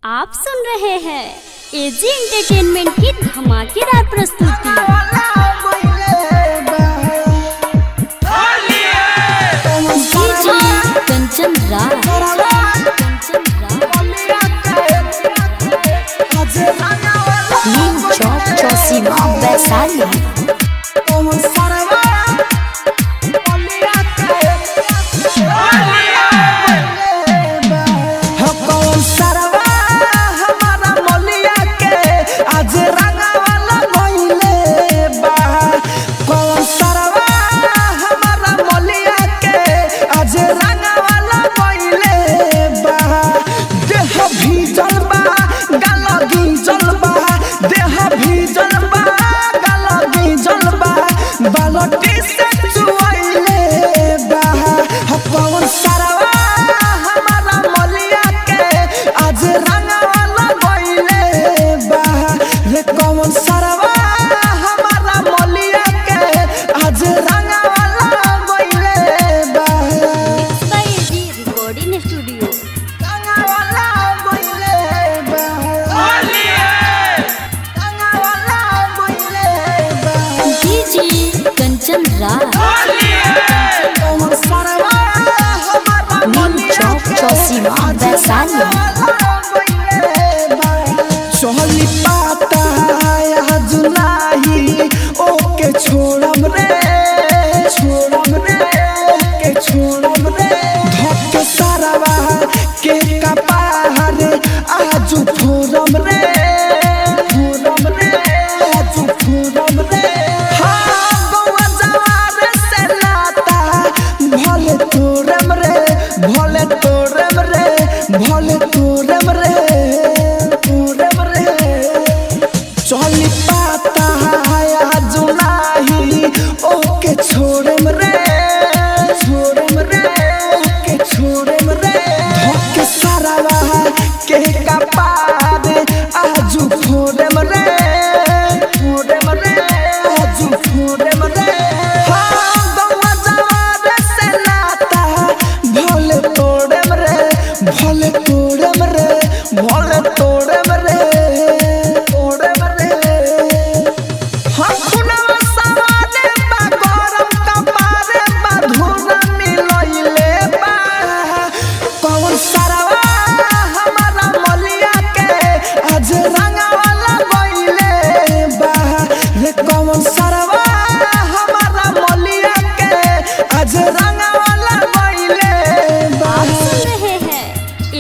आप सुन रहे हैं एजी एंटरटेनमेंट की धमाकेदार प्रस्तुति। कंचन चौसीमा वैशाली। चहली पाता जुलाई ओके छोड़म रे ओके छोड़म रे धक्के सारावा के कपार आज फोरम रे आज फोरम रे हाँ गौआ जवार से नाता भले तोरम रे भले तोरम रे भले तोरम रे चली पाता जुलाई ओके छोड़म रे ओके छोड़म रे धक्के सारावा के कपार आज फोड़म रे आज फोड़म रे हाँ गौआ जवार से नाता भले तोड़म रे भले तोड़म रे भले तोड़म रे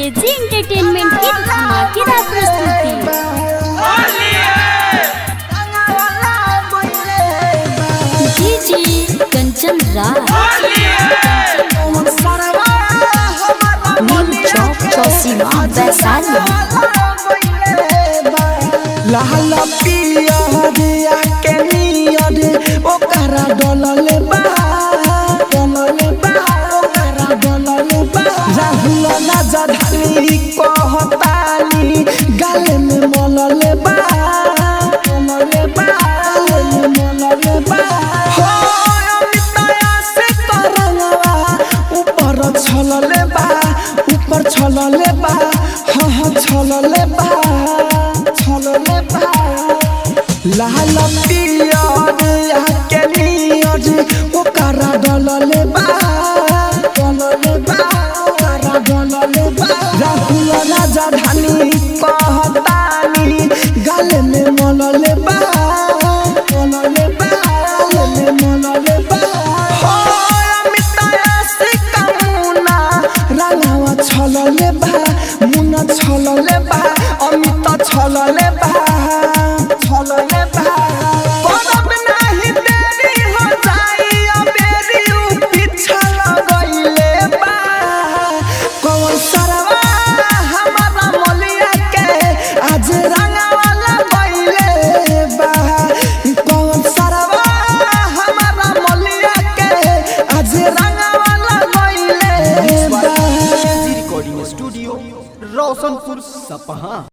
एजी एंटरटेनमेंट की धमाकेदार प्रस्तुति। डीजे कंचन चौसीमा वैशाली। लाल पिया दिया के नियद ओकरा डलले बा ओकरा डलले बा राहुल ना जधानी कहतानी गाले में मलले बा मलले बा हो अमिताया से करंगवा ऊपर छलले बा ऊपर छलले बा हाँ छलले बा लाल पिया के नियज ओकरा डलले बा ओकरा डलले बा राहुल राजा धानी कहतानी गाले में मलले बा मलले बा हो अमिताया से कमुना रंगावा छलले बा मुना छलले बा अमिता छलले बा करब नाही देरी हो जाई अबेरी उ पीछा लगइले बा कौन सरवा हमारा मलिया के आज रंगावा लगइले बा कौन सरवा हमारा मलिया के आज रंगावा लगइले बा। रिकॉर्डिंग स्टूडियो रोशनपुर सपहा।